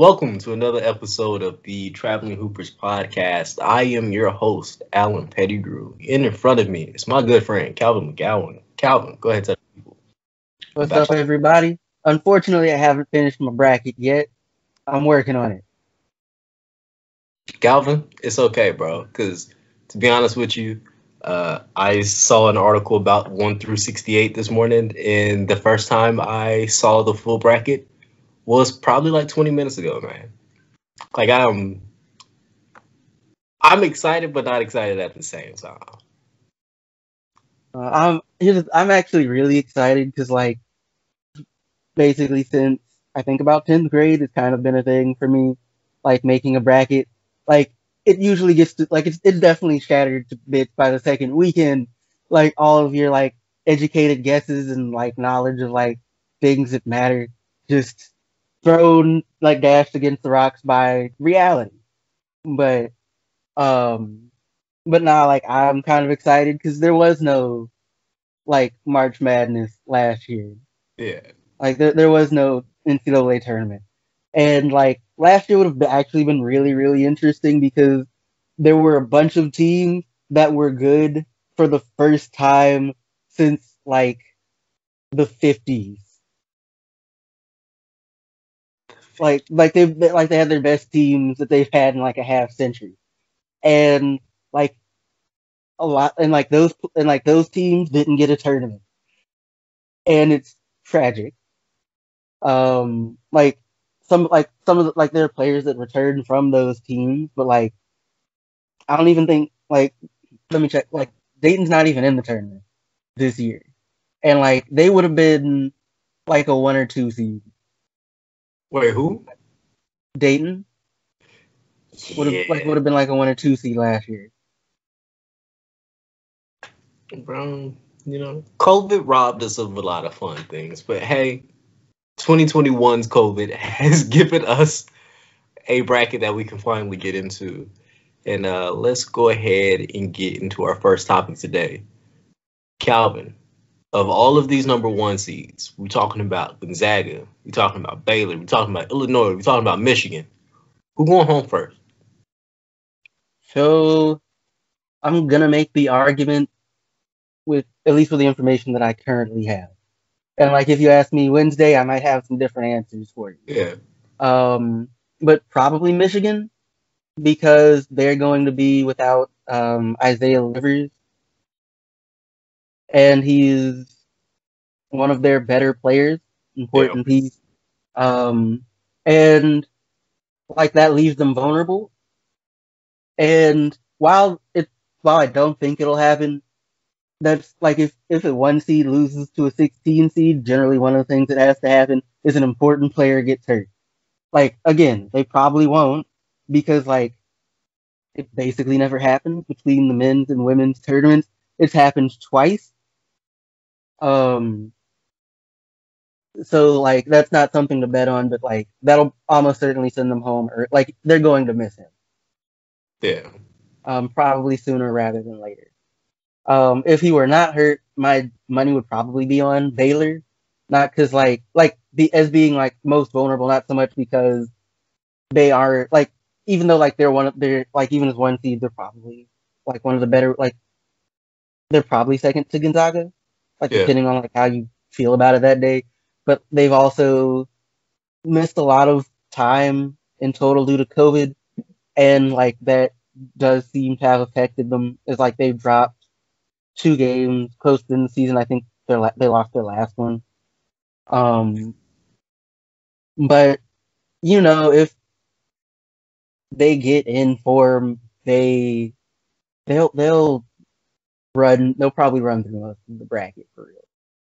Welcome to another episode of the Traveling Hoopers podcast. I am your host, Alan Pettigrew. And in front of me is my good friend, Calvin McGowan. Calvin, go ahead and tell people What's about up, you. everybody? Unfortunately, I haven't finished my bracket yet. I'm working on it. Calvin, it's okay, bro, because to be honest with you, I saw an article about 1 through 68 this morning, and the first time I saw the full bracket was probably like 20 minutes ago, man. Like, I'm excited, but not excited at the same time. I'm actually really excited because, like, basically since I think about 10th grade, it's kind of been a thing for me, like making a bracket. Like, it usually gets to it's definitely shattered to bits by the second weekend. Like all of your educated guesses and knowledge of things that matter just thrown dashed against the rocks by reality. But um but now I'm kind of excited because there was no March Madness last year. Yeah. Like there was no NCAA tournament. And last year would have actually been really, really interesting because there were a bunch of teams that were good for the first time since the 50s. They had their best teams that they've had in a half century. And like a lot and those teams didn't get a tournament. And it's tragic. Like some of the, there are players that returned from those teams, but I don't even think let me check. Dayton's not even in the tournament this year, and they would have been a 1 or 2 seed. Wait, who? Dayton Yeah, would have been a 1 or 2 seed last year. bro. COVID robbed us of a lot of fun things, but hey, 2021's COVID has given us a bracket that we can finally get into. And let's go ahead and get into our first topic today. Calvin, of all of these number one seeds, we're talking about Gonzaga, we're talking about Baylor, we're talking about Illinois, we're talking about Michigan. Who going home first? So I'm gonna make the argument with at least with the information that I currently have, and if you ask me Wednesday, I might have some different answers for you. Yeah, But probably Michigan because they're going to be without Isaiah Livers, and he's one of their better players, yeah, important piece. Um, and that leaves them vulnerable. And while I don't think it'll happen, that's if a 1 seed loses to a 16 seed, generally one of the things that has to happen is an important player gets hurt. Again, they probably won't because it basically never happens between the men's and women's tournaments. It's happened twice. Um, so that's not something to bet on, but that'll almost certainly send them home, or they're going to miss him. yeah, Probably sooner rather than later. If he were not hurt, my money would probably be on Baylor, not because as being most vulnerable, not so much because they are even though they're one of they're even as 1 seed, they're probably one of the better they're probably second to Gonzaga, yeah, depending on how you feel about it that day. But they've also missed a lot of time in total due to COVID, and that does seem to have affected them. It's they've dropped 2 games close in the season. I think they lost their last one. But if they get in form, they'll run. They'll probably run through most of the bracket for real.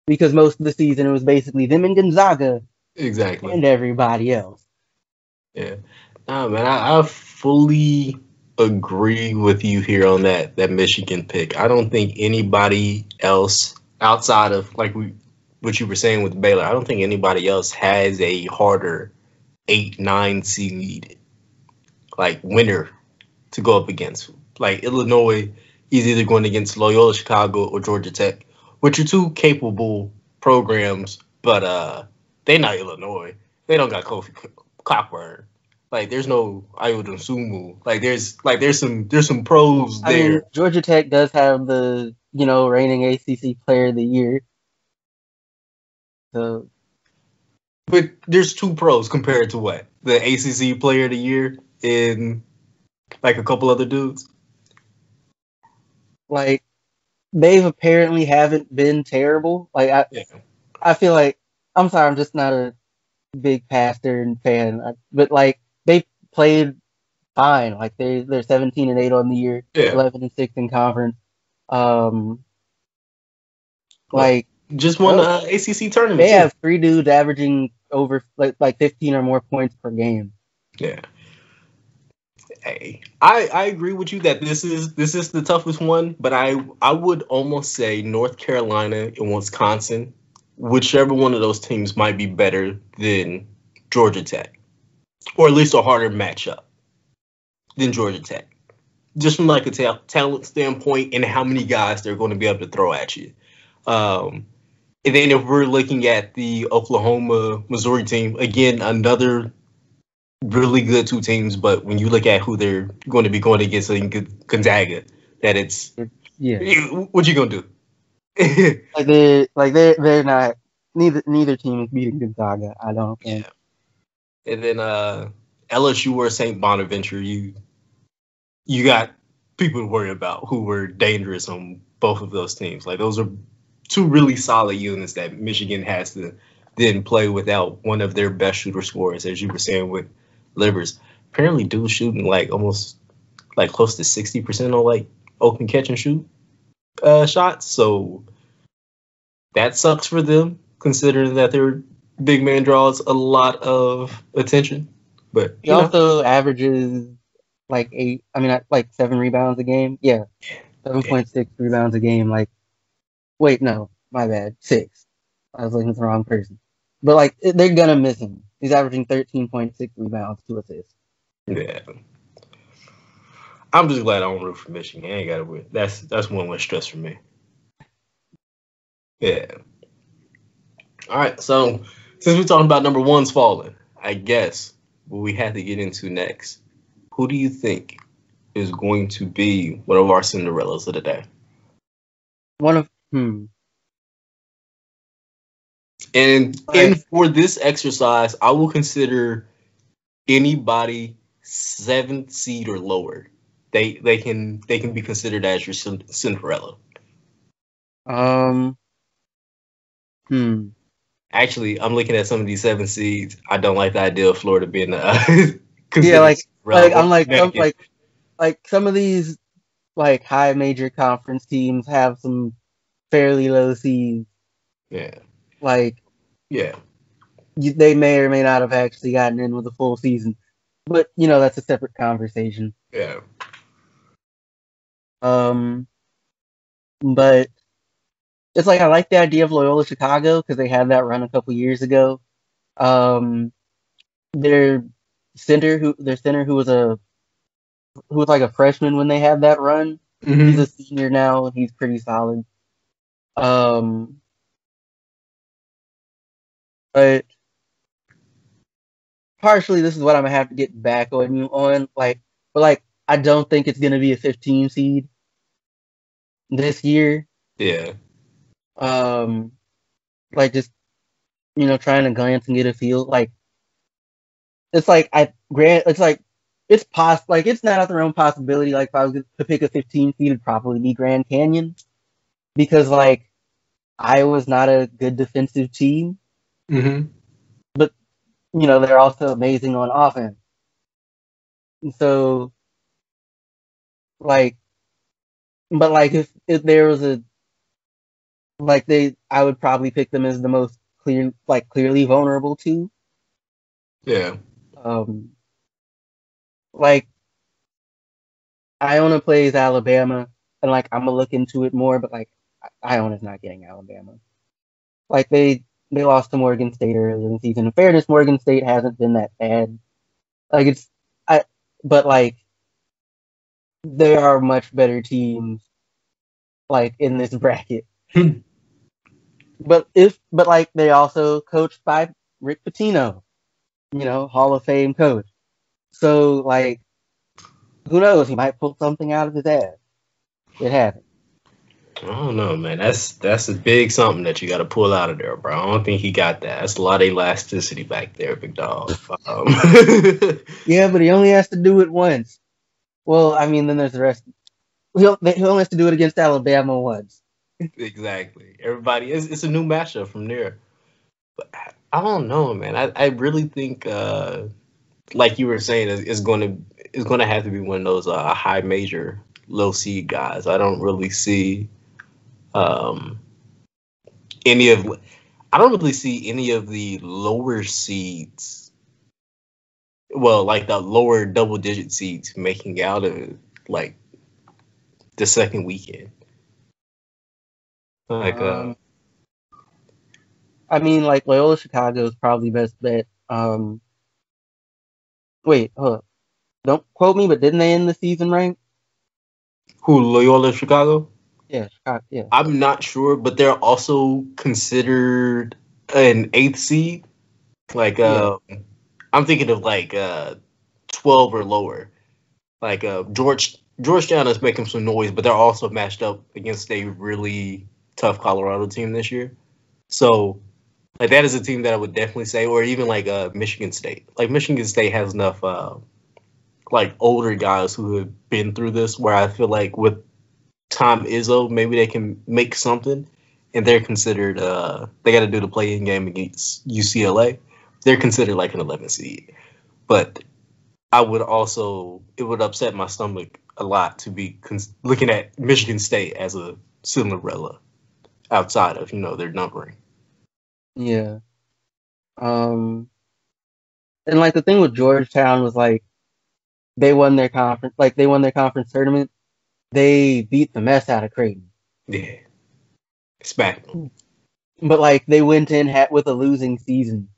Because most of the season it was basically them and Gonzaga exactly. and everybody else. Yeah. Nah, man, I fully agree with you here on that Michigan pick. I don't think anybody else outside of what you were saying with Baylor. I don't think anybody else has a harder 8-9 seed winner to go up against. Illinois is either going against Loyola Chicago or Georgia Tech, which are two capable programs, but they not Illinois. They don't got Kofi Cockburn. Like there's no Ayo Sumu. There's some pros I mean, there. Georgia Tech does have the reigning ACC Player of the Year. So, But there's two pros compared to what? The ACC Player of the Year and like a couple other dudes. like, they've apparently haven't been terrible. Like, Yeah. I feel like, I'm sorry, I'm just not a big Pastor fan, but like, they played fine. Like, they're 17-8 on the year, Yeah. 11-6 in conference. Um, Well, like, just won the ACC tournament they too. have 3 dudes averaging over like 15 or more points per game. Yeah. Hey, I agree with you that this is the toughest one, but I would almost say North Carolina and Wisconsin, whichever one of those teams might be better than Georgia Tech, or at least a harder matchup than Georgia Tech, just from like a talent standpoint and how many guys they're going to be able to throw at you. Um, and then if we're looking at the Oklahoma Missouri team, again another really good two teams, but when you look at who they're going to be going against in Gonzaga, that it's Yeah, what you gonna do? they're not, neither team is beating Gonzaga, I don't think. Yeah. And then LSU or St. Bonaventure, you got people to worry about who were dangerous on both of those teams. Like those are two really solid units that Michigan has to then play without one of their best shooter scorers, as you were saying with Livers. Apparently, dude's shooting like almost like close to 60% on like open catch and shoot shots. So that sucks for them, considering that their big man draws a lot of attention. But He also averages like 7 rebounds a game. Yeah, yeah, 7.6 rebounds a game. Like, wait, no, my bad, 6. I was looking at the wrong person. But like, they're gonna miss him. He's averaging 13.6 rebounds, 2 assists. yeah. I'm just glad I don't root for Michigan. I ain't got to win. That's one less stress for me. Yeah. All right. So since we're talking about number ones falling, I guess what we have to get into next. Who do you think is going to be one of our Cinderellas of the day? One of And for this exercise, I will consider anybody 7th seed or lower. They can be considered as your Cinderella. um Actually, I'm looking at some of these 7 seeds. I don't like the idea of Florida being yeah, like I'm Connecticut. like some of these like high major conference teams have some fairly low seeds. Yeah, Like, yeah, they may or may not have actually gotten in with a full season, but that's a separate conversation. yeah. But it's like I like the idea of Loyola Chicago because they had that run a couple years ago. Um, their center who was like a freshman when they had that run. He's Mm-hmm. a senior now and he's pretty solid. Um, but partially this is what I'm gonna have to get back on you on. But I don't think it's gonna be a 15 seed this year. Yeah, Um, just trying to glance and get a feel. It's like it's not out the realm possibility. Like if I was to pick a 15 seed, it'd probably be Grand Canyon because Iowa's not a good defensive team, mm-hmm. but they're also amazing on offense. And so like, but if there was a I would probably pick them as the most clearly vulnerable too. Yeah, Um, like Iona plays Alabama, and I'm gonna look into it more, but Iona's not getting Alabama. They lost to Morgan State earlier in the season. In fairness, Morgan State hasn't been that bad. Like it's I, but there are much better teams in this bracket. But they also coached by Rick Pitino, Hall of Fame coach. So like, who knows? He might pull something out of his ass. It happened. I don't know, man. That's a big something that you got to pull out of there, bro. I don't think he got that. That's a lot of elasticity back there, big dog. Yeah, but he only has to do it once. Well, I mean, then there's the rest. He only has to do it against Alabama once. Exactly. Everybody, it's a new matchup from there. But I don't know, man. I really think, like you were saying, it's gonna have to be one of those high major, low seed guys. I don't really see um, any of. I don't really see any of the lower seeds. Well, like the lower double digit seeds making out of like the second weekend. Like Um, I mean, like Loyola Chicago is probably best bet. Wait, hold up. Don't quote me, but didn't they end the season ranked? who, Loyola Chicago? Yeah, Chicago. Yeah, I'm not sure, but they're also considered an eighth seed. Like yeah. I'm thinking of like 12 or lower. Like Georgetown is making some noise, but they're also matched up against a really tough Colorado team this year. So like that is a team that I would definitely say, or even like Michigan State. Like Michigan State has enough like older guys who have been through this, where I feel like with Tom Izzo, maybe they can make something. And they're considered they got to do the play-in game against UCLA. They're considered like an 11 seed, but it would upset my stomach a lot to be looking at Michigan State as a Cinderella outside of their numbering. Yeah. Um, and like the thing with Georgetown was like they won their conference tournament. They beat the mess out of Creighton. Yeah, it's back. But like they went in with a losing season.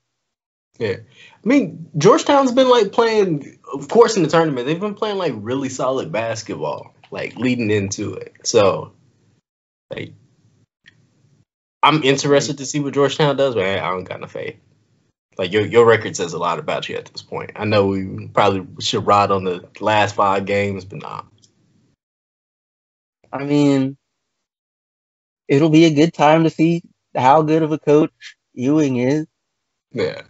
Yeah, I mean Georgetown's been like playing, of course, in the tournament. They've been playing like really solid basketball, like leading into it. So, like, I'm interested to see what Georgetown does, but I don't got no faith. Like your record says a lot about you at this point. I know we probably should ride on the last 5 games, but nah. I mean, it'll be a good time to see how good of a coach Ewing is. Yeah.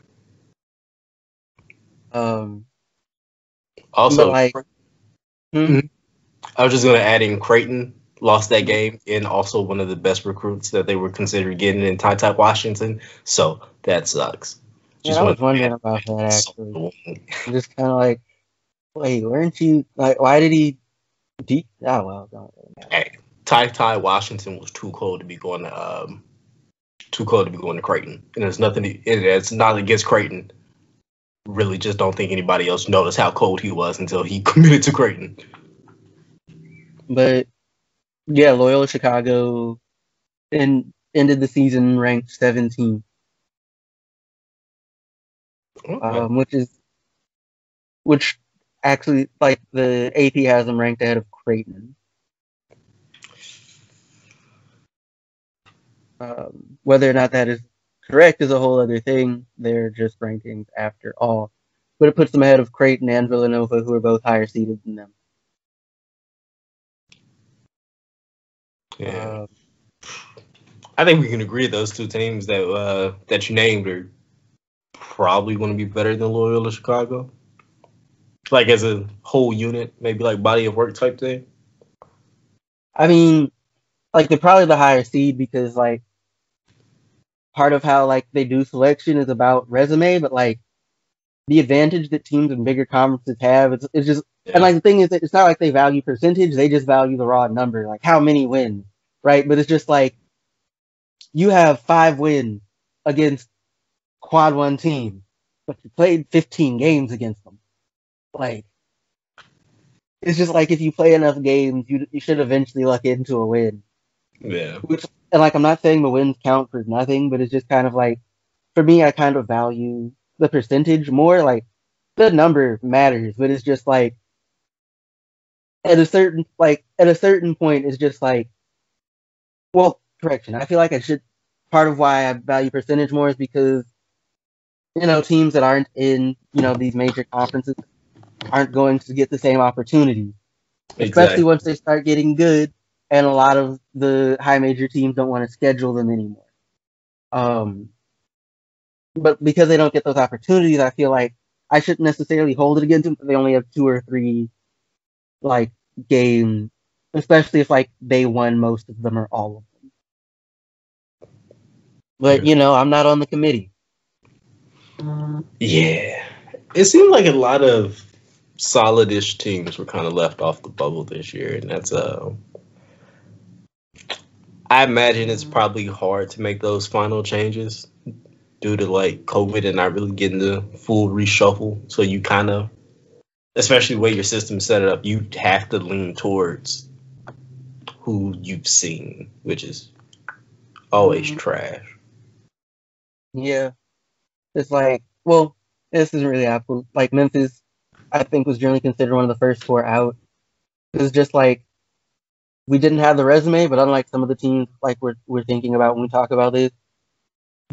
Um, but Also, like, hmm? mhm. I was just gonna add in Creighton lost that game, and also one of the best recruits that they were considered getting in Ty Washington. So that sucks. Yeah, Just I was want to wondering add about that actually. that. I'm just kind of like, wait, weren't you like? Why did he? Oh well, don't really matter. Hey, Ty Washington was too cold to be going to Creighton, and there's nothing. It's not against Creighton. Really, just don't think anybody else noticed how cold he was until he committed to Creighton. But yeah, Loyola Chicago ended the season ranked 17, Okay. which actually like the AP has them ranked ahead of Creighton. Whether or not that is correct is a whole other thing. They're just rankings after all, but it puts them ahead of Creighton and Villanova, who are both higher seeded than them. Yeah. Uh, I think we can agree those two teams that you named are probably going to be better than Loyola Chicago. Like as a whole unit, maybe like body of work type thing. I mean, like they're probably the higher seed because like part of how like they do selection is about resume, but like the advantage that teams in bigger conferences have, it's just and Yeah. like the thing is that it's not like they value percentage, they just value the raw number, like how many wins, right? But it's just like you have 5 wins against quad one team, but you played 15 games against them. Like it's just like if you play enough games, you should eventually luck into a win. Yeah. Which and like I'm not saying the wins count for nothing, but it's just kind of like for me, I kind of value the percentage more. Like the number matters, but it's just like at a certain point, it's just like well, correction. I feel like I should. Part of why I value percentage more is because teams that aren't in these major conferences aren't going to get the same opportunities, especially Exactly. once they start getting good, and a lot of the high major teams don't want to schedule them anymore. Um, but because they don't get those opportunities, I feel like I shouldn't necessarily hold it against them. They only have 2 or 3 like games, especially if like they won most of them or all of them. But Yeah. I'm not on the committee. Yeah. It seemed like a lot of solid-ish teams were kind of left off the bubble this year, and that's I imagine it's probably hard to make those final changes due to like COVID and not really getting the full reshuffle. So you kind of, especially the way your system set it up, you have to lean towards who you've seen, which is always trash. Yeah, it's like, well, this isn't really Apple. Like Memphis, I think was generally considered one of the first 4 out. It's just like we didn't have the resume, but unlike some of the teams like we're thinking about when we talk about this,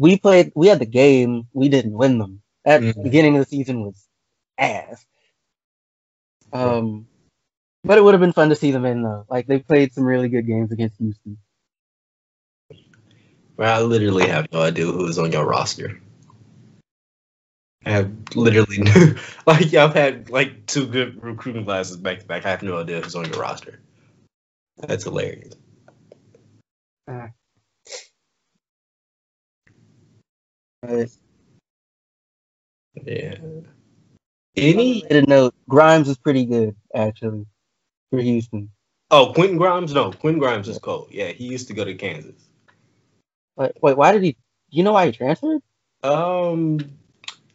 we had the game, we didn't win them. At Mm. beginning of the season was ass. Um, but it would have been fun to see them in though. Like they played some really good games against Houston. Well, I literally have no idea who is on your roster. I have literally no, like I've had like 2 good recruiting classes back to back. I have no idea who's on your roster. That's hilarious. Uh, but Yeah. on a Any related note, Grimes was pretty good actually for Houston. Oh, Quentin Grimes? No, Quentin Grimes Yeah. is cold. Yeah, he used to go to Kansas. Wait, why did he? You know why he transferred? Um,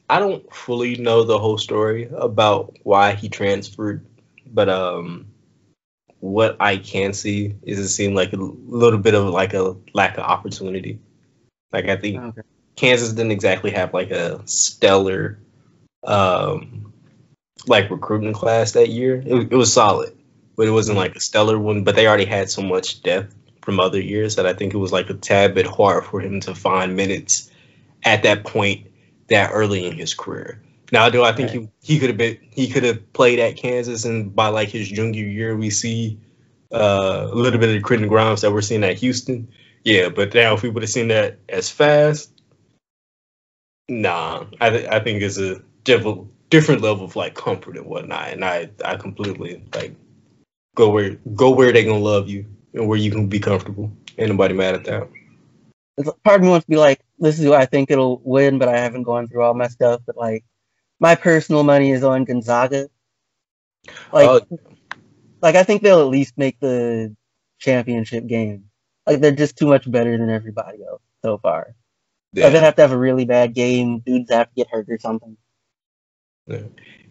I don't fully know the whole story about why he transferred, but what I can see is it seemed like a little bit of like a lack of opportunity. Like I think Okay. Kansas didn't exactly have like a stellar um like recruiting class that year. It was solid, but it wasn't Mhm. like a stellar one. But they already had so much depth from other years that I think it was like a tad bit hard for him to find minutes at that point that early in his career. Now, do I think Right. he could have played at Kansas, and by like his junior year we see a little bit of the Quentin Grimes that we're seeing at Houston. Yeah, but now if we would have seen that as fast, nah, I think it's a different level of like comfort and whatnot, and I completely like go where they gonna love you and where you can be comfortable. Ain't nobody mad at that. Part of me wants to be like, this is who I think it'll win, but I haven't gone through all my stuff. But like, my personal money is on Gonzaga. Like, Oh I think they'll at least make the championship game. Like, they're just too much better than everybody else so far. Like, they'd yeah. have to have a really bad game. Dudes have to get hurt or something. Yeah.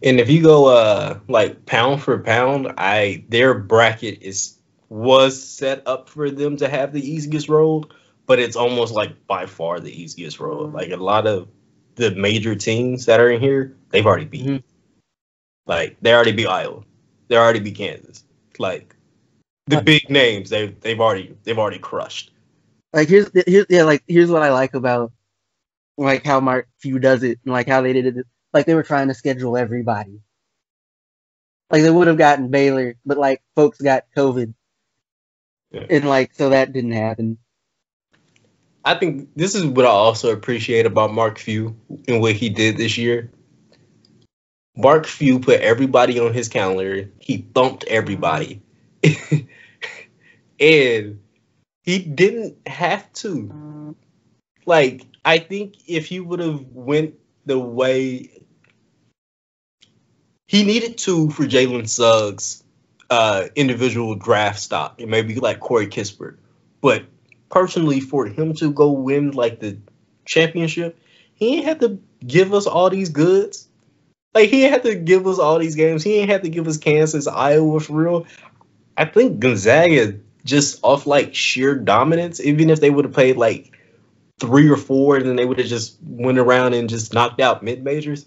And if you go like pound for pound, I their bracket is was set up for them to have the easiest road, but it's almost like by far the easiest road. Like a lot of the major teams that are in here, they've already beat. Hmm. Like they already beat Iowa. They already beat Kansas. Like the big names they've already crushed. Like, here's what I like about like how Mark Few does it and like how they did it. Like, they were trying to schedule everybody. Like, they would have gotten Baylor, but like folks got COVID, Yeah. and like so that didn't happen. I think this is what I also appreciate about Mark Few and what he did this year. Mark Few put everybody on his calendar. He thumped everybody. And he didn't have to. Like, I think if he would have went the way he needed to for Jalen Suggs individual draft stock, and maybe like Corey Kispert. But personally, for him to go win like the championship, he ain't have to give us all these goods. Like he ain't have to give us all these games. He ain't have to give us Kansas, Iowa for real. I think Gonzaga just off like sheer dominance, even if they would have played like 3 or 4 and then they would have just went around and just knocked out mid majors,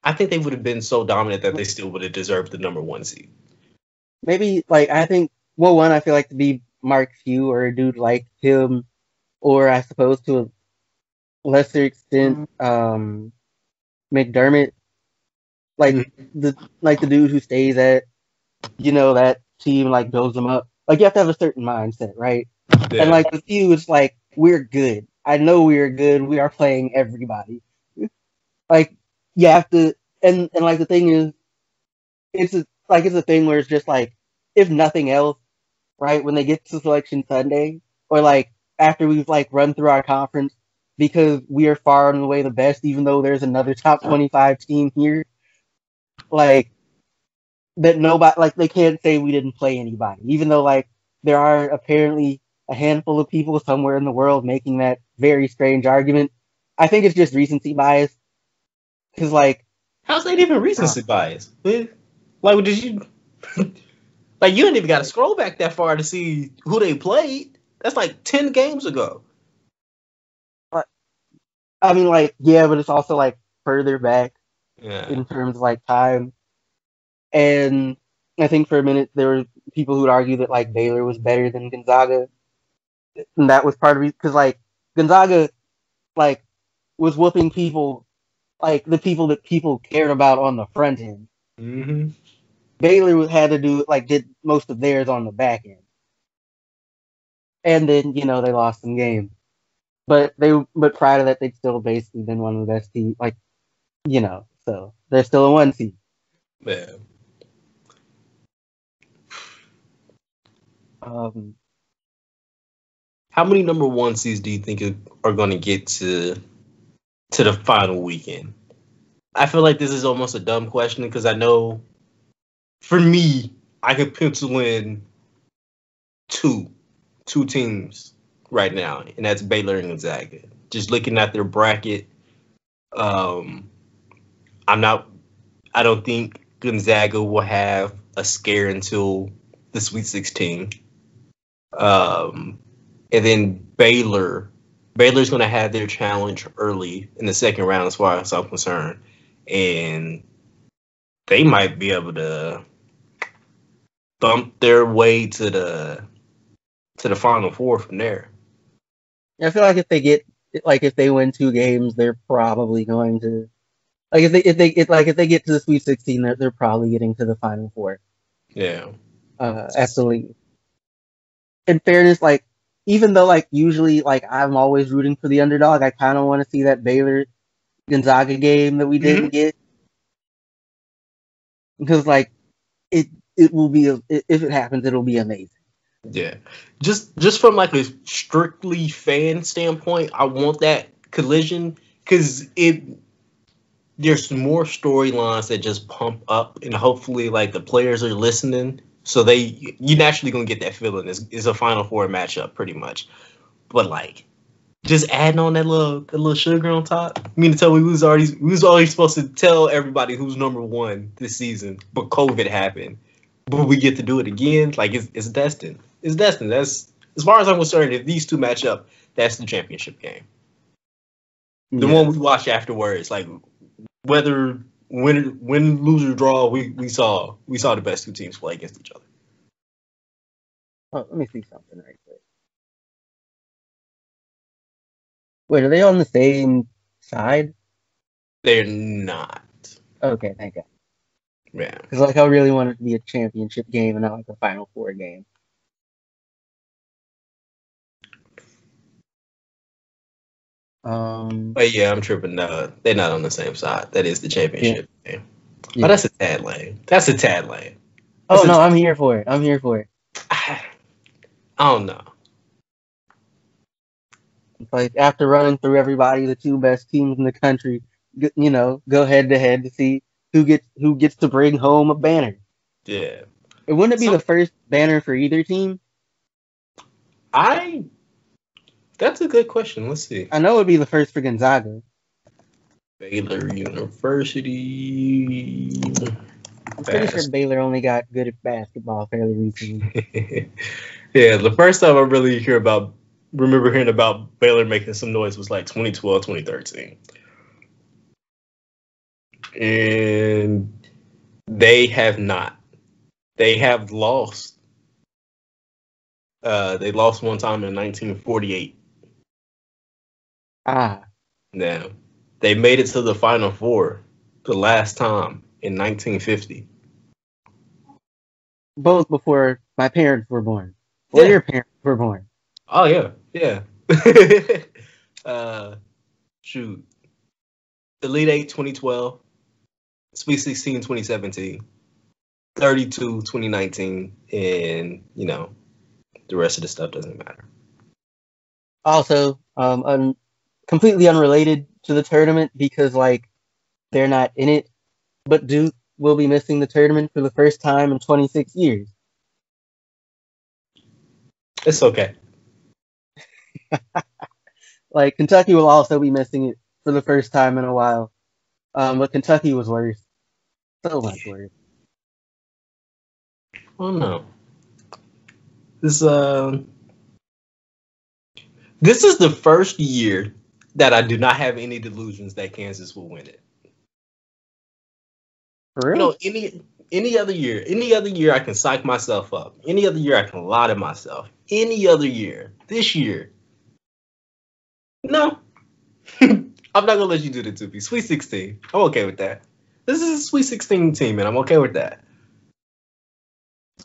I think they would have been so dominant that they still would have deserved the number 1 seed. Maybe like I think well one I feel like to be Mark Few or a dude like him, or I suppose to a lesser extent McDermott. like the dude who stays at that team like builds them up. Like you have to have a certain mindset, right? And Yeah. like with you, it's like we're good. I know we are good. We are playing everybody. Like you have to, and like the thing is, it's a thing where it's just like if nothing else, right? When they get to Selection Sunday, or like after we've like run through our conference, because we are far and away the best, even though there's another top 25 team here, like that nobody like they can't say we didn't play anybody, even though like there are apparently a handful of people somewhere in the world making that very strange argument. I think it's just recency bias because How's that even uh, recency bias? Like, did you like you didn't even got to scroll back that far to see who they played? That's like 10 games ago. I mean like yeah, but it's also like further back Yeah. in terms of like time. And I think for a minute there were people who would argue that like Baylor was better than Gonzaga, and that was part of it because like Gonzaga like was whooping people like the people that people cared about on the front end. Hmm. Baylor had to do like did most of theirs on the back end, and then they lost some games, but prior to that they'd still basically been one of the best teams, like so they're still a one seed. Yeah. Um, How many number one seeds do you think are going to get to the final weekend? I feel like this is almost a dumb question because I know for me, I could pencil in two teams right now, and that's Baylor and Gonzaga. Just looking at their bracket, um, I'm not. I don't think Gonzaga will have a scare until the Sweet 16. Um, and then Baylor's going to have their challenge early in the second round, as far as I'm concerned, and they might be able to bump their way to the Final Four from there. I feel like if they win 2 games, they're probably going to like if they get to the Sweet 16, they're probably getting to the Final Four. Yeah. At the least. In fairness, like even though like usually like I'm always rooting for the underdog, I kind of want to see that Baylor Gonzaga game that we Hmm. didn't get because like it it will be if it happens, it'll be amazing. Yeah. Just from like a strictly fan standpoint, I want that collision because there's more storylines that just pump up, and hopefully like the players are listening, so you're naturally gonna get that feeling. It's a Final Four matchup pretty much, but like just adding on that little sugar on top. You mean to tell me we was already supposed to tell everybody who's number one this season, but COVID happened, but we get to do it again. Like it's destined. It's destined. That's as far as I'm concerned. If these two match up, that's the championship game. The Yeah. one we watch afterwards, like whether win, lose or draw, we saw the best two teams play against each other. Oh, let me see something right quick. Wait, are they on the same side? They're not. Okay, thank God. Yeah. Because like I really want it to be a championship game and not like a Final Four game. Um, But yeah, I'm tripping. No, they're not on the same side. That is the yeah, championship game. Oh, yeah. that's a tad lame. That's a tad lame. That's Oh a. no, I'm here for it. I'm here for it. I don't know. It's like after running through everybody, the 2 best teams in the country, go head to head to see who gets to bring home a banner. Yeah. It wouldn't it be the So first banner for either team? I. That's a good question. Let's see. I know it'd be the first for Gonzaga. Baylor University. I'm pretty sure Fast. Baylor only got good at basketball fairly recently. Yeah, the first time I really remember hearing about Baylor making some noise was like 2012, 2013. And they have not. They have lost. They lost one time in 1948. Ah, Now, they made it to the Final Four the last time. in 1950. Both before my parents were born, or Yeah. your parents were born. Oh yeah. Yeah. uh, shoot. Elite Eight 2012, Sweet 16 2017, 32 2019, and the rest of the stuff doesn't matter. Also, completely unrelated to the tournament because like they're not in it, but Duke will be missing the tournament for the first time in 26 years. It's okay. Like Kentucky will also be missing it for the first time in a while. But Kentucky was worse, so much worse. Oh no. This this is the first year that I do not have any delusions that Kansas will win it. For You real? know, any other year I can psych myself up. Any other year I can lie to myself. Any other year. This year, no. I'm not gonna let you do that to me. Sweet 16. I'm okay with that. This is a Sweet 16 team, and I'm okay with that.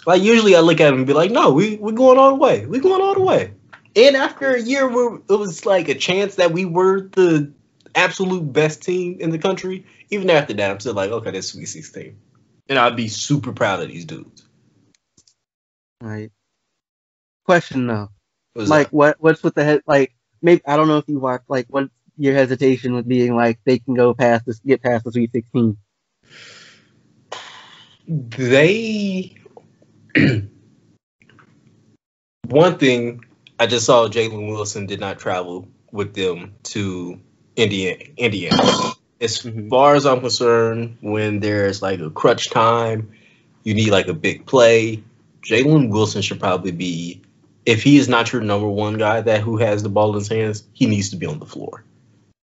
Like usually I look at them and be like, no, we're going all the way. We're going all the way. And after a year where it was like a chance that we were the absolute best team in the country, even after that, I'm still like, okay, that's Sweet 16. And I'd be super proud of these dudes. Right. Question though, What's like up? what's with the head? Like maybe I don't know if you watched. Like what's your hesitation with being like they can go past this, get past the Sweet 16? They one thing I just saw Jalen Wilson did not travel with them to Indiana. As Mm-hmm. far as I'm concerned, when there's like a crutch time, you need like a big play. Jalen Wilson should probably be, if he is not your number one guy that who has the ball in his hands, he needs to be on the floor.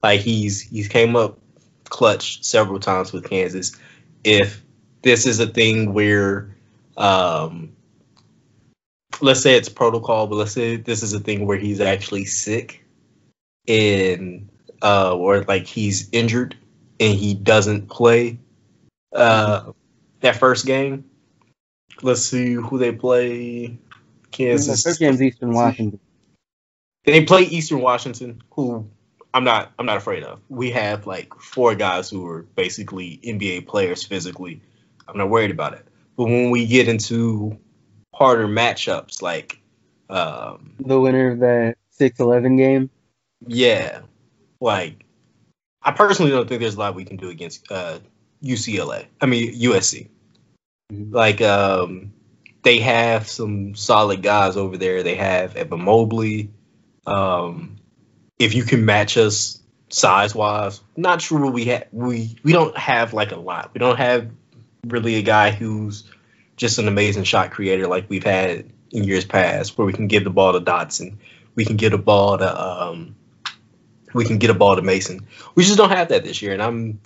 Like he's came up clutch several times with Kansas. If this is a thing where um, let's say it's protocol, but let's say this is a thing where he's actually sick and or like he's injured and he doesn't play Mm-hmm. that first game. Let's see who they play. The first Kansas. game's Eastern Washington. They play Eastern Washington, who I'm not afraid of. We have like four guys who are basically NBA players physically. I'm not worried about it. But when we get into harder matchups, like The winner of that 6-11 game. yeah, like I personally don't think there's a lot we can do against UCLA. I mean USC. Mm-hmm. Like they have some solid guys over there. They have Evan Mobley. Um, if you can match us size wise, not sure what we have. We don't have like a lot. We don't have really a guy who's just an amazing shot creator like we've had in years past, where we can give the ball to Dotson, we can get a ball to Mason. We just don't have that this year, and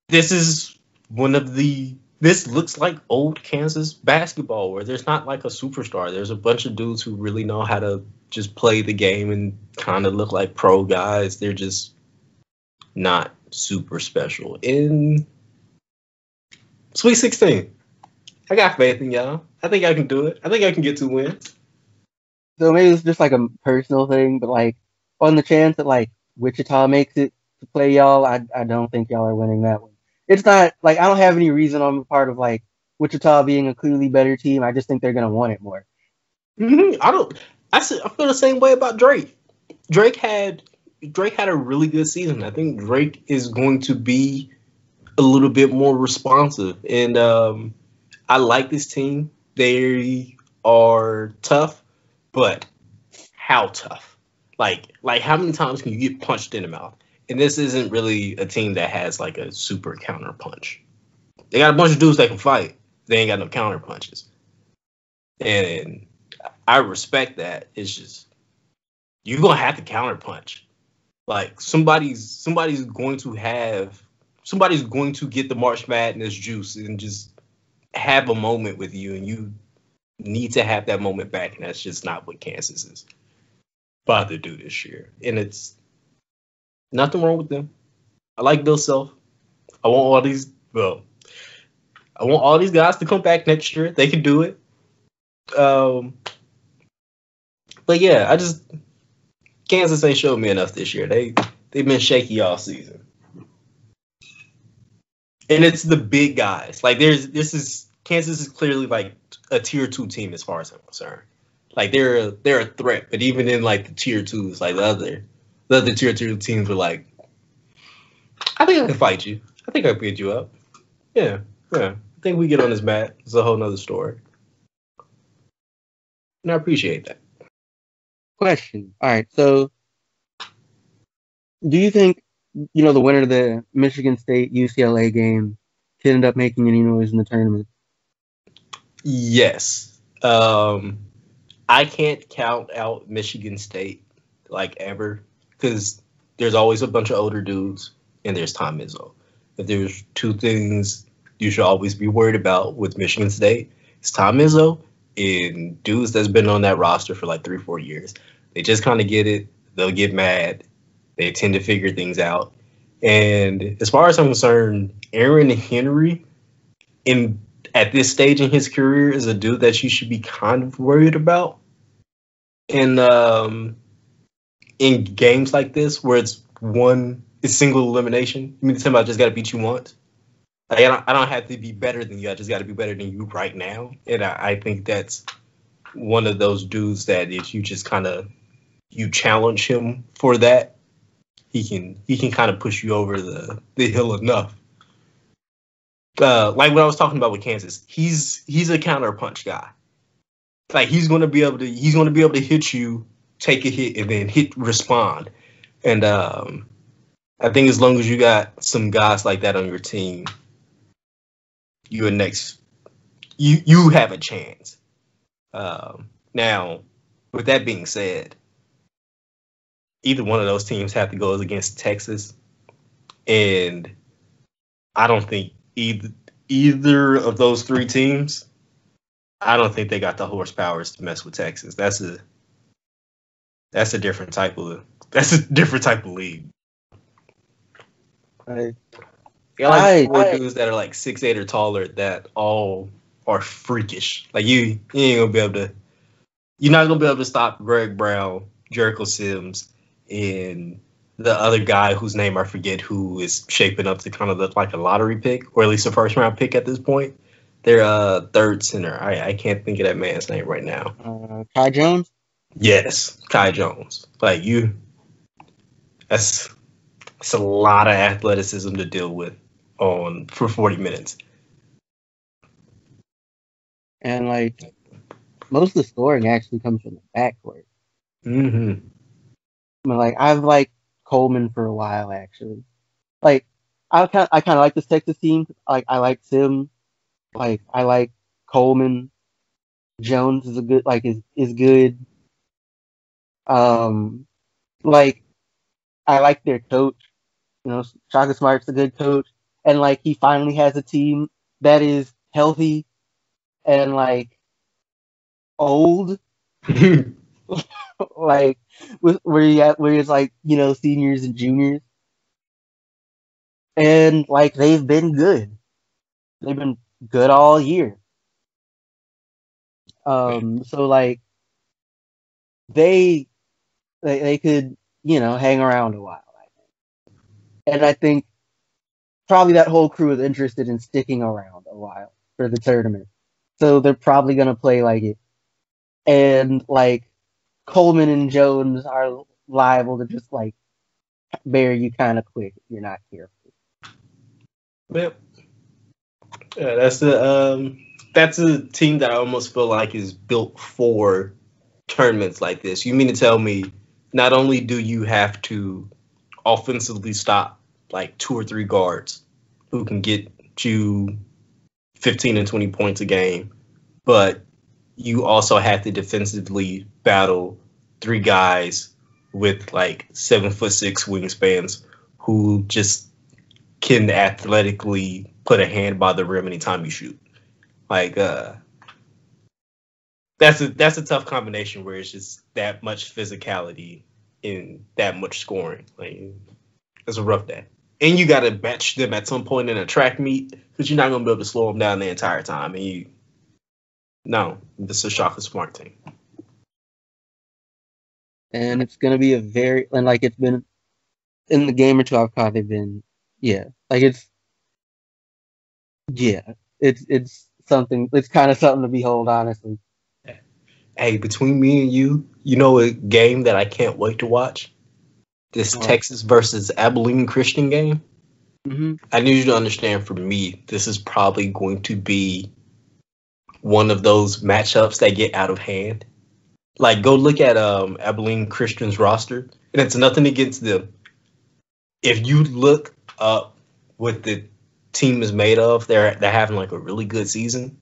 this is one of the this looks like old Kansas basketball where there's not like a superstar. There's a bunch of dudes who really know how to just play the game and kind of look like pro guys. They're just not super special. In Sweet 16, I got faith in y'all. I think I can do it. I think I can get 2 wins. So maybe it's just like a personal thing, but like on the chance that like Wichita makes it to play y'all, I don't think y'all are winning that one. It's not like I don't have any reason on the part of like Wichita being a clearly better team. I just think they're gonna want it more. I don't. I feel the same way about Drake. Drake had Drake had a really good season. I think Drake is going to be a little bit more responsive, and I like this team. They are tough, but how tough? Like how many times can you get punched in the mouth? And this isn't really a team that has like a super counter punch. They got a bunch of dudes that can fight. They ain't got no counter punches, and I respect that. It's just you're gonna have to counter punch. Like somebody's going to get the March Madness juice and just have a moment with you, and you need to have that moment back, and that's just not what Kansas is about to do this year. And it's nothing wrong with them. I like Bill Self. I want all these. Well, I want all these guys to come back next year. They can do it. Um, but yeah, I just Kansas ain't showed me enough this year. They've been shaky all season, and it's the big guys. Like Kansas is clearly like a tier 2 team as far as I'm concerned. Like they're a threat, but even in like the tier 2s, like the other tier 2 teams were like, I think I can fight you. I think I can beat you up. Yeah, yeah. I think we get on this mat. It's a whole nother story, and I appreciate that. Question. All right. So, do you think the winner of the Michigan State UCLA game could end up making any noise in the tournament? Yes. I can't count out Michigan State like ever because there's always a bunch of older dudes and there's Tom Izzo. If there's two things you should always be worried about with Michigan State, it's Tom Izzo and dudes that's been on that roster for like 3-4 years. They just kind of get it. They'll get mad. They tend to figure things out. And as far as I'm concerned, Aaron Henry at this stage in his career is a dude that you should be kind of worried about. And in games like this where it's single elimination, you mean to tell me I just got to beat you once? Like, I don't have to be better than you. I just got to be better than you right now. And I think that's one of those dudes that if you just kind of you challenge him for that, he can kind of push you over the hill enough. Like what I was talking about with Kansas, he's a counter punch guy. Like he's gonna be able to hit you, take a hit, and then respond. And I think as long as you got some guys like that on your team, you have a chance. Now, with that being said, either one of those teams have to go against Texas, and I don't think either of those three teams, I don't think they got the horsepower to mess with Texas. That's a different type of league. I You got like four dudes that are like 6'8" or taller that all are freakish. Like you're not gonna be able to stop Greg Brown, Jericho Sims, and the other guy whose name I forget, who is shaping up to kind of look like a lottery pick, or at least a first round pick at this point. They're third center. I can't think of that man's name right now. Kai Jones? Yes, Kai Jones. Like it's a lot of athleticism to deal with for 40 minutes. And like most of the scoring actually comes from the backcourt. Mm-hmm. I mean, like I've liked Coleman for a while actually. Like I kind of like this Texas team. Like I like Sim. Like I like Coleman. Jones is a good is good. Like I like their coach. Shaka Smart's a good coach, and like he finally has a team that is healthy and like old. Like where it's like seniors and juniors, and like they've been good. They've been good all year. So like they could hang around a while, I think. And I think probably that whole crew is interested in sticking around a while for the tournament, so they're probably gonna play like it. And like Coleman and Jones are liable to just like bury you kind of quick if you're not careful. Yep. Yeah, that's a team that I almost feel like is built for tournaments like this. You mean to tell me not only do you have to offensively stop like 2 or 3 guards who can get you 15 and 20 points a game, but you also have to defensively battle 3 guys with like 7'6" wingspans who just can athletically put a hand by the rim anytime you shoot. Like that's a tough combination where it's just that much physicality and that much scoring. Like it's a rough day. and you got to match them at some point in a track meet because you're not going to be able to slow them down the entire time. And no, this is a Shaka Smart team. And it's gonna be and like it's been in the game or two I've caught, they've been, yeah, like it's something. It's kind of something to behold, honestly. Hey, between me and you know a game that I can't wait to watch? This What? Texas versus Abilene Christian game. Hmm. I need you to understand, for me, this is probably going to be one of those matchups that get out of hand. Like, go look at Abilene Christian's roster, and it's nothing against them. If you look up what the team is made of, they're having like a really good season.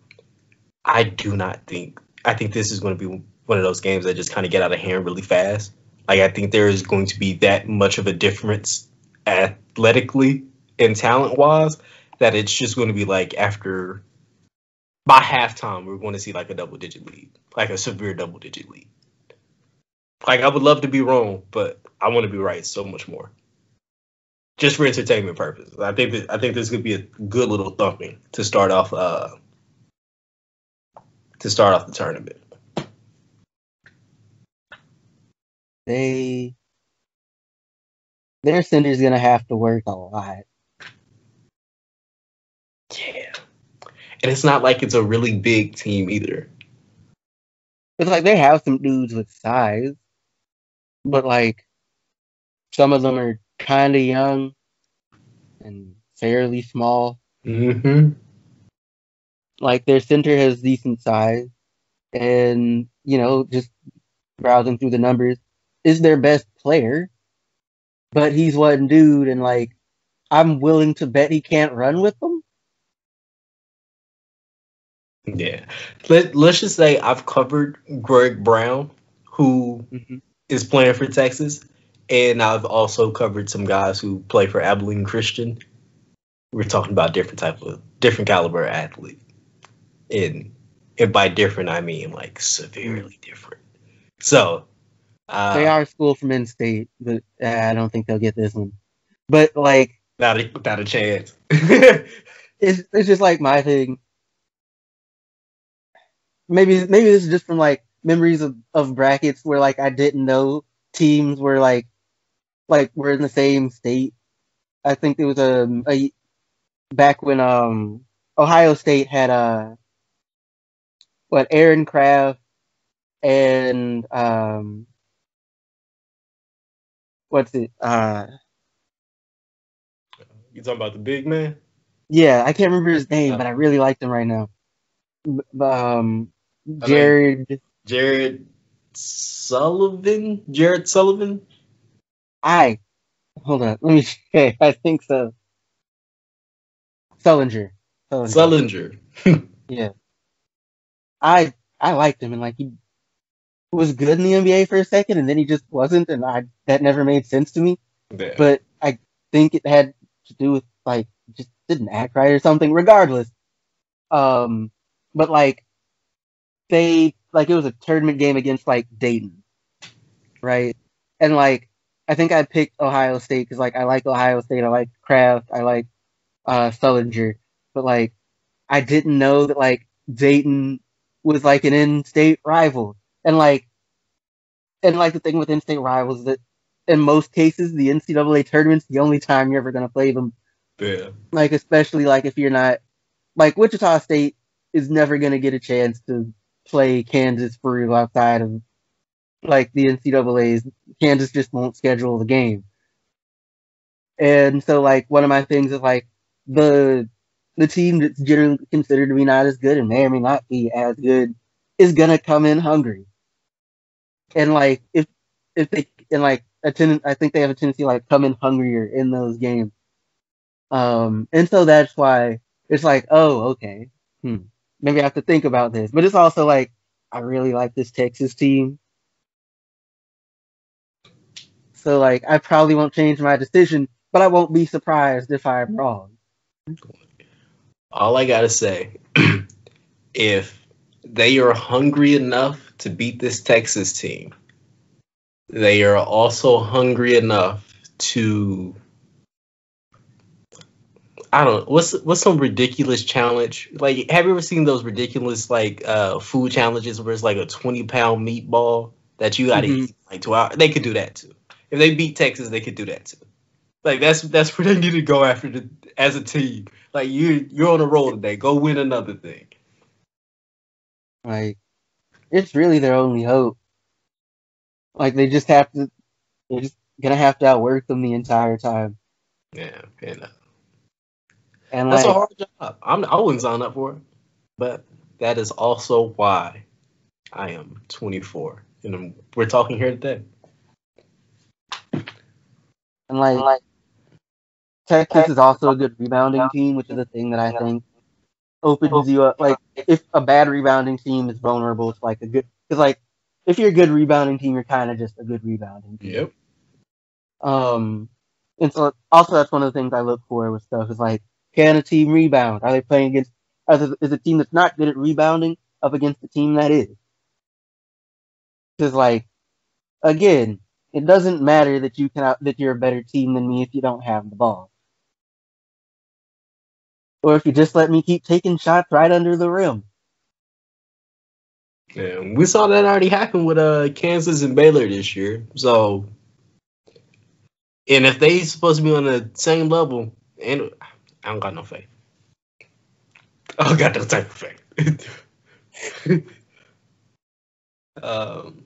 I do not think. I think this is going to be one of those games that just kind of get out of hand really fast. Like, I think there is going to be that much of a difference athletically and talent wise that it's just going to be like after by halftime we're going to see like a double digit lead, like a severe double digit lead. Like, I would love to be wrong, but I want to be right so much more. Just for entertainment purposes, I think this could be a good little thumping to start off the tournament. They their center's gonna have to work a lot. Yeah, and it's not like it's a really big team either. It's like they have some dudes with size, but like some of them are kind of young and fairly small. Mm-hmm. Like their center has decent size, and just browsing through the numbers, is their best player, but he's one dude, and like I'm willing to bet he can't run with them. Yeah. Let's just say I've covered Greg Brown, who Hmm. is playing for Texas, and I've also covered some guys who play for Abilene Christian. We're talking about different caliber athlete. And and by different I mean like severely different. So They uh are a school from in-state, but I don't think they'll get this one. But like, not a chance. it's just like my thing. Maybe this is just from like memories of brackets where like I didn't know teams were were in the same state. I think it was a back when Ohio State had Aaron Craft and what's it You talking about the big man? yeah, I can't remember his name, Uh, but I really liked him right now. I know Jared. Jared Sullivan. Jared Sullivan. I Hold on, let me check. I think so. Sullinger. Sullinger. Sullinger. Yeah. I liked him, and like he was good in the NBA for a second, and then he just wasn't, and I that never made sense to me. Yeah. But I think it had to do with like just didn't act right or something. Regardless, um, but like it was a tournament game against like Dayton, right? And like I think I picked Ohio State because like I like Ohio State, I like Kraft, I like Sullinger, but like I didn't know that like Dayton was like an in-state rival, and the thing with in-state rivals is that in most cases the NCAA tournament's the only time you're ever gonna play them. Yeah. Like especially like if you're not like Wichita State is never gonna get a chance to play Kansas for real outside of like the NCAA's. Kansas just won't schedule the game. And so like one of my things is like the the team that's generally considered to be not as good and may or may not be as good is gonna come in hungry. And like if they and like I think they have a tendency to like come in hungrier in those games. And so that's why it's like, oh, okay. Maybe I have to think about this. But it's also like I really like this Texas team. So like I probably won't change my decision, but I won't be surprised if I'm wrong. All I gotta say, if they are hungry enough to beat this Texas team, they are also hungry enough to I don't. What's some ridiculous challenge? Like, have you ever seen those ridiculous like food challenges where it's like a 20-pound meatball that you got to Hmm. eat in, like 2 hours? They could do that too. If they beat Texas, they could do that too. Like that's where they need to go after as a team. Like you're on a roll today. Go win another thing. Like it's really their only hope. Like they just have to. They're just gonna have to outwork them the entire time. Yeah, and And that's a like, hard job. I wouldn't sign up for it, but that is also why I am 24, and we're talking here today. and like Texas is also a good rebounding team, which is a thing that I think opens you up. Like if a bad rebounding team is vulnerable to like a good, because like if you're a good rebounding team, you're kind of just a good rebounding team. Yep. Um, and so also that's one of the things I look for with stuff is like, can a team rebound? Are they playing against? Is a team that's not good at rebounding up against a team that is? Because like again, it doesn't matter that that you're a better team than me if you don't have the ball, or if you just let me keep taking shots right under the rim. Yeah, we saw that already happen with Kansas and Baylor this year. So, and if they supposed to be on the same level, and I don't got no faith. I don't got no type of faith. um,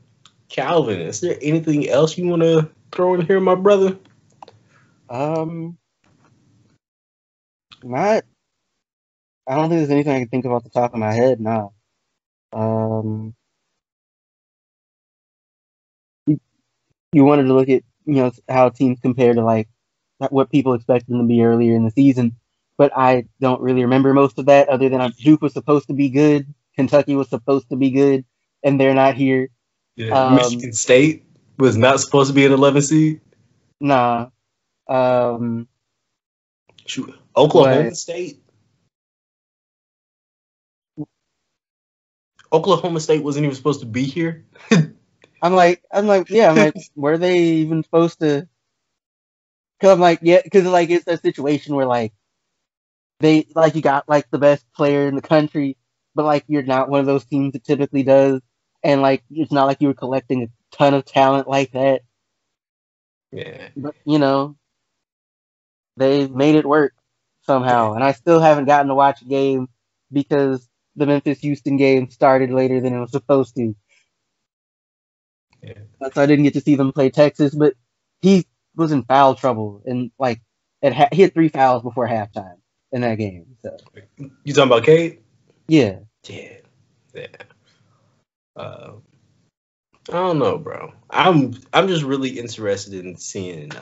Calvin, is there anything else you want to throw in here, my brother? Um, not. I don't think there's anything I can think of off the top of my head now. Um, you, you wanted to look at how teams compare to like what people expected them to be earlier in the season, but I don't really remember most of that other than Duke was supposed to be good, Kentucky was supposed to be good, and they're not here. Yeah, Um, Michigan State was not supposed to be an 11 seed. nah. Um, Shoot, Oklahoma but State. Oklahoma State wasn't even supposed to be here. I'm like, were they even supposed to? Cause I'm like, yeah, cause like it's a situation where like they like you got like the best player in the country, but like you're not one of those teams that typically does, and like it's not like you were collecting a ton of talent like that. Yeah, But they made it work yeah, somehow, and I still haven't gotten to watch a game because the Memphis Houston game started later than it was supposed to. yeah. So I didn't get to see them play Texas, but he was in foul trouble and like he had 3 fouls before halftime in that game. So You talking about Cade? yeah, Yeah, yeah. Uh, I don't know, bro. I'm just really interested in seeing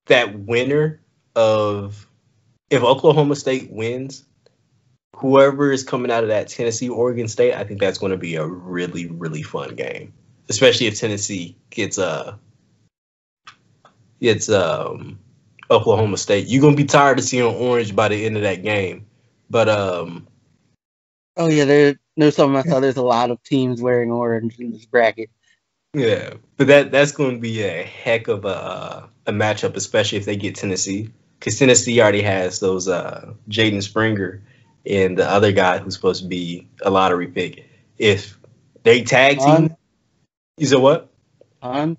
that winner of if Oklahoma State wins, whoever is coming out of that Tennessee Oregon State, I think that's going to be a really really fun game, especially if Tennessee gets Oklahoma State. You're gonna be tired of seeing orange by the end of that game, but oh yeah, there's something I saw. There's a lot of teams wearing orange in this bracket. yeah, but that's going to be a heck of a matchup, especially if they get Tennessee, because Tennessee already has those Jaden Springer and the other guy who's supposed to be a lottery pick. If they tag On team, you said what? on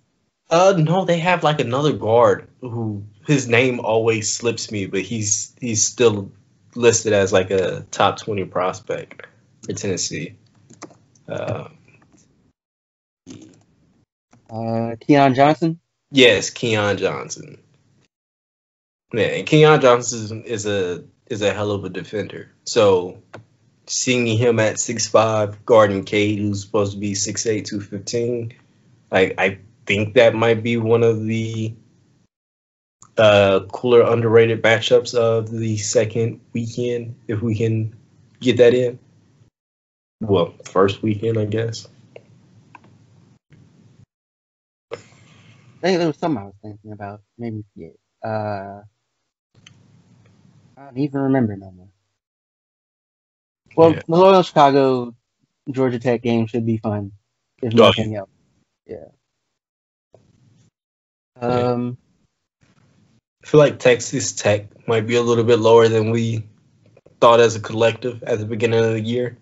No, they have like another guard who his name always slips me, but he's still listed as like a top 20 prospect for Tennessee. Uh, Keon Johnson. yes, Keon Johnson. Yeah, and Keon Johnson is a hell of a defender. So seeing him at 6'5", guarding Cade, who's supposed to be 6'8", 215, I think that might be one of the cooler underrated matchups of the second weekend if we can get that in. Well, first weekend, I guess. I think there was something I was thinking about. Maybe yeah. I don't even remember no more. Well, Yeah. the Loyola Chicago Georgia Tech game should be fun, if Oh, nothing else. Yeah. yeah. Um. I feel like Texas Tech might be a little bit lower than we thought as a collective at the beginning of the year.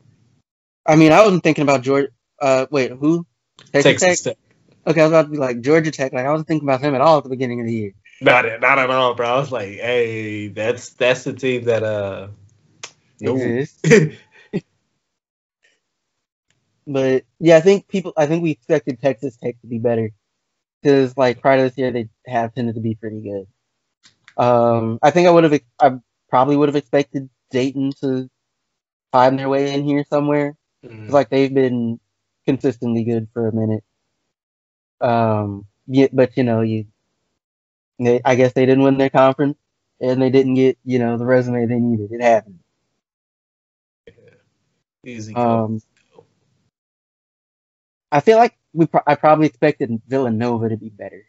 I mean, I wasn't thinking about Georgia. Wait, who? Texas Tech? Texas Tech. Okay, I was about to be like Georgia Tech. Like I wasn't thinking about them at all at the beginning of the year. Not at all, bro. I was like, hey, that's the team that no. Exists. But yeah, I think we expected Texas Tech to be better because like prior to this year they have tended to be pretty good. I think I probably would have expected Dayton to find their way in here somewhere. It's like they've been consistently good for a minute. Yeah, but I guess they didn't win their conference and they didn't get the resume they needed. It happened. Easy call. Um, I feel like I probably expected Villanova to be better,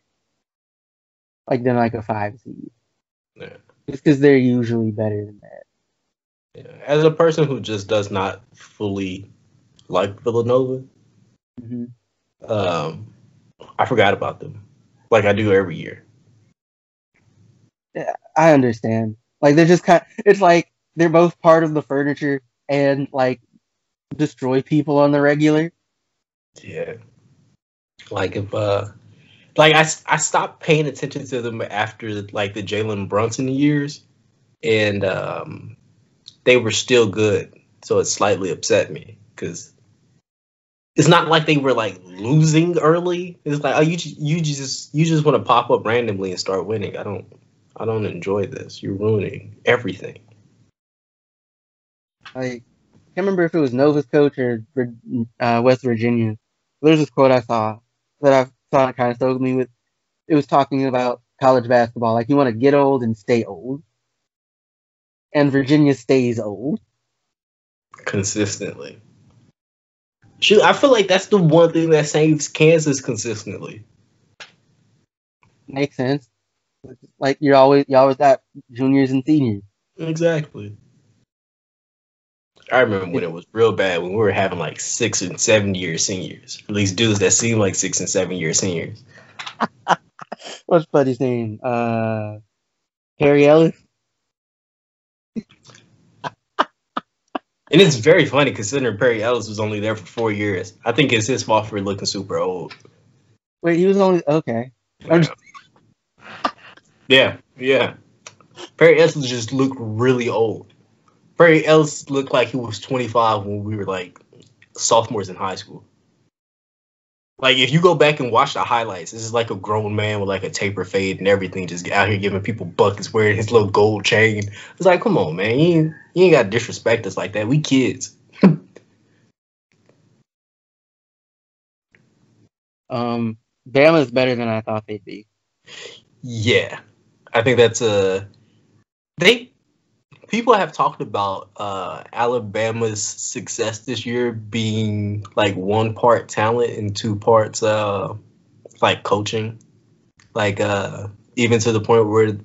like than like a 5 seed, Yeah. just because they're usually better than that. Yeah. As a person who just does not fully like Villanova, Hmm. um, I forgot about them, like I do every year. Yeah, I understand. Like they're just it's like they're both part of the furniture and like destroy people on the regular. Yeah. Like if I stopped paying attention to them after like the Jalen Brunson years, and they were still good, so it slightly upset me because it's not like they were like losing early. It's like, oh, you just want to pop up randomly and start winning. I don't enjoy this. You're ruining everything. Like I can't remember if it was Nova's coach or West Virginia. There's this quote I saw that I thought kind of stoked me with. It was talking about college basketball. Like you want to get old and stay old, and Virginia stays old. Consistently. Shoot, I feel like that's the one thing that saves Kansas consistently. Makes sense. Like you always got juniors and seniors. Exactly. I remember when it was real bad when we were having like 6 and 7 year seniors. At least dudes that seem like 6 and 7 year seniors. What's Buddy's name? Harry Ellis. And it's very funny considering Perry Ellis was only there for 4 years. I think it's his fault for looking super old. Wait, he was only okay. I'm just, Yeah. Perry Ellis just looked really old. Perry Ellis looked like he was 25 when we were like sophomores in high school. Like if you go back and watch the highlights, this is like a grown man with like a taper fade and everything, just out here giving people buckets, wearing his little gold chain. It's like, come on, man, you ain't got to disrespect us like that. We kids. Bama's better than I thought they'd be. Yeah, I think that's they. People have talked about Alabama's success this year being like one part talent and two parts like coaching. Like even to the point where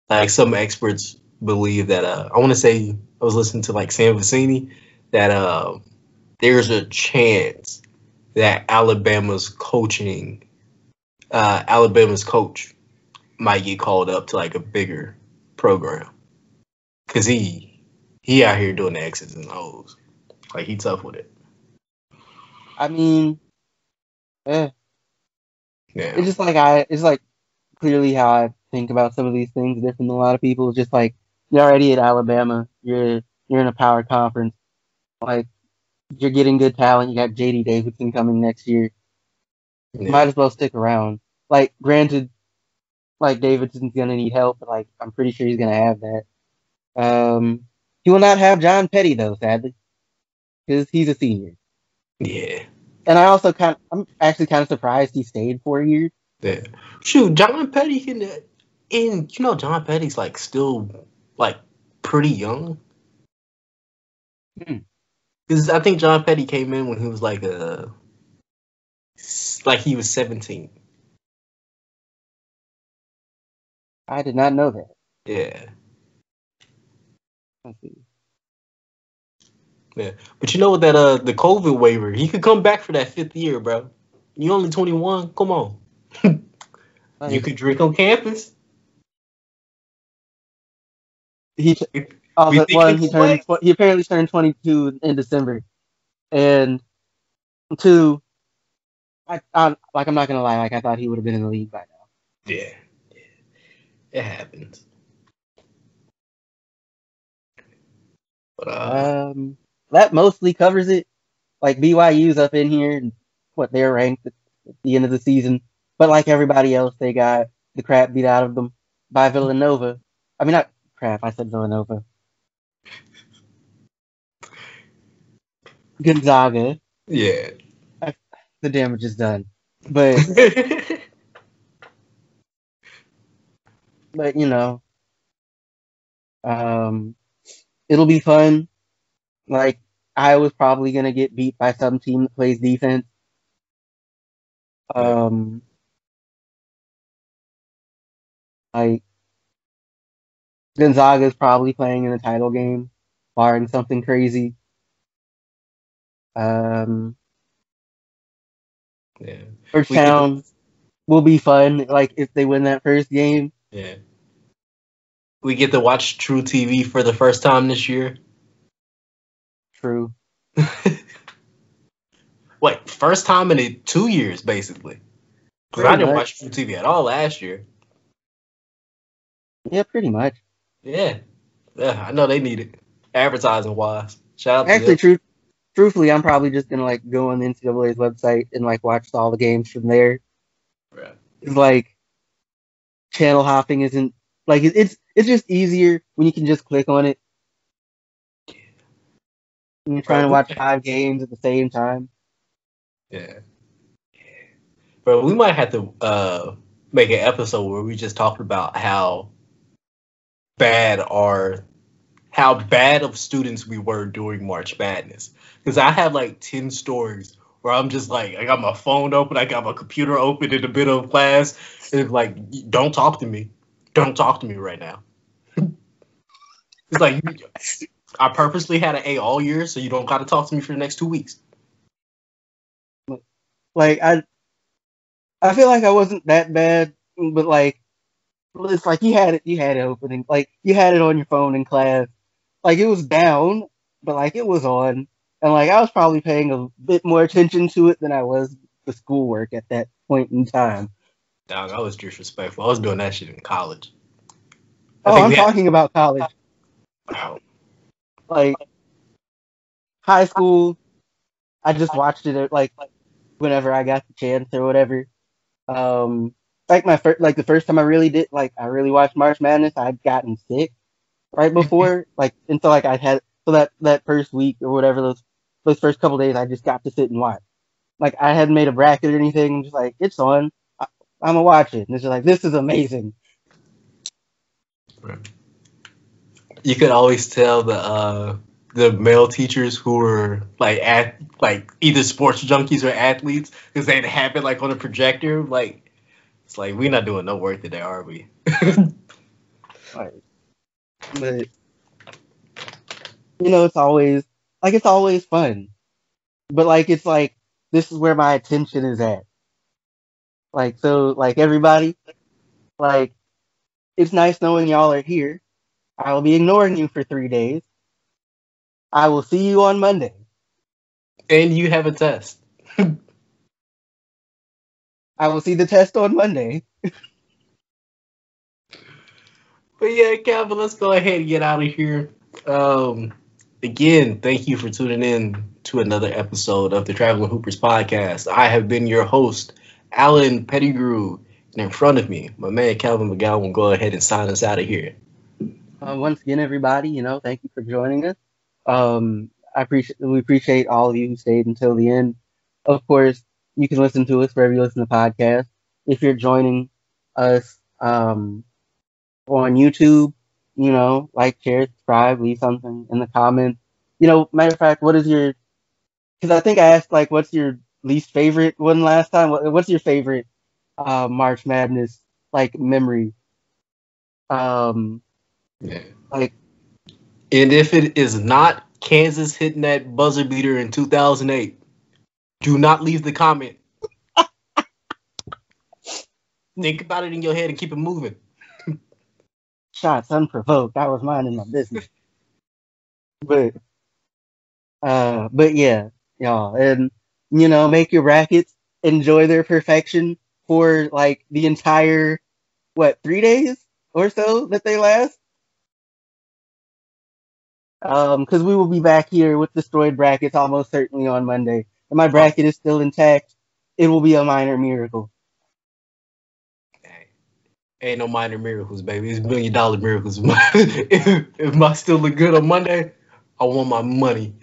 like some experts believe that I want to say I was listening to like Sam Vecini that there's a chance that Alabama's coach might get called up to like a bigger program because he out here doing the X's and O's, like he tough with it. I mean, Yeah, it's like clearly how I think about some of these things different than a lot of people. It's just like you're already at Alabama, you're in a power conference, like you're getting good talent. You got JD Davidson coming next year. yeah, Might as well stick around. Like, granted, like Davidson's gonna need help, but like I'm pretty sure he's gonna have that. He will not have John Petty though, sadly, because he's a senior. yeah. And I'm actually kind of surprised he stayed 4 years. Yeah. Shoot, John Petty can, and John Petty's like still like pretty young. Hmm. Because I think John Petty came in when he was like he was 17. I did not know that. Yeah, Let's see. yeah. But you know what, that the COVID waiver, he could come back for that 5th year, bro. You only 21. Come on, you Like, could drink on campus. he We, we also thinking one this way? he apparently turned 22 in December, and two, I like I'm not gonna lie, like I thought he would have been in the league by now. Yeah, it happens. But That mostly covers it. Like BYU's up in here, and what they're ranked at the end of the season, but like everybody else, they got the crap beat out of them by Villanova. I mean, not crap. I said Villanova. Gonzaga. yeah. I, the damage is done, but but you know, um, it'll be fun. Like Iowa's probably gonna get beat by some team that plays defense. yeah. Um, like Gonzaga's probably playing in a title game, barring something crazy. Um, Yeah. We get the Georgetown will be fun. Like if they win that first game, yeah. We get to watch True TV for the first time this year. true. What, first time in 2 years, basically. Because I Pretty didn't much. watch True TV at all last year. Yeah, pretty much. Yeah. Yeah, I know they need it. Advertising wise. Shout out to Actually, them. truthfully, I'm probably just gonna like go on the NCAA's website and like watch all the games from there. Right. It's like channel hopping isn't like it's just easier when you can just click on it and you're trying Bro, to watch 5 games at the same time. yeah. Bro, we might have to make an episode where we just talk about bad our how bad of students we were during March Madness. Because I have like 10 stories where I'm just like, I got my phone open, I got my computer open in the middle of class, and it's like, don't talk to me. Don't talk to me right now. It's like, I purposely had an A all year, so you don't got to talk to me for the next 2 weeks. Like I feel like I wasn't that bad, but like it's like you had it opening, like you had it on your phone in class. Like it was down, but like it was on, and like I was probably paying a bit more attention to it than I was the schoolwork at that point in time. Dog, I was disrespectful. I was doing that shit in college. I Oh, think I'm we had, talking about college. oh, Like high school, I just watched it like whenever I got the chance or whatever. Like the first time I really did, like I really watched March Madness, I'd gotten sick right before, like, and so like I had so that first week or whatever those first couple days, I just got to sit and watch. Like I hadn't made a bracket or anything. I'm just like, it's on. I'm gonna watch it. And it's just like, this is amazing. you could always tell the male teachers who were like either sports junkies or athletes because they'd have it like on a projector. Like it's like we're not doing no work today, are we? Like, but you know, it's always fun. But like it's like this is where my attention is at. Like so, like everybody, like it's nice knowing y'all are here. I will be ignoring you for 3 days. I will see you on Monday. And you have a test. I will see the test on Monday. But yeah, Calvin, let's go ahead and get out of here. Um, Again, thank you for tuning in to another episode of the Traveling Hoopers podcast. I have been your host, Alan Pettigrew, and in front of me, my man Calvin McGowan will go ahead and sign us out of here. Once again, everybody, you know, thank you for joining us. We appreciate all of you who stayed until the end. Of course, you can listen to us wherever you listen to podcasts. If you're joining us on YouTube, you know, like, share, subscribe, leave something in the comments. You know, matter of fact, what is your? Because I think I asked like, what's your least favorite one last time? What's your favorite March Madness like memory? Um, Yeah. like And if it is not Kansas hitting that buzzer beater in 2008, do not leave the comment. Think about it in your head and keep it moving. Shots unprovoked. I was minding my business. But but yeah, y'all, and make your brackets, enjoy their perfection for like the entire 3 days or so that they last. Because we will be back here with destroyed brackets almost certainly on Monday. And my Oh, bracket is still intact. It will be a minor miracle. hey, ain't no minor miracles, baby. It's $1 million miracles. If I still look good on Monday, I want my money.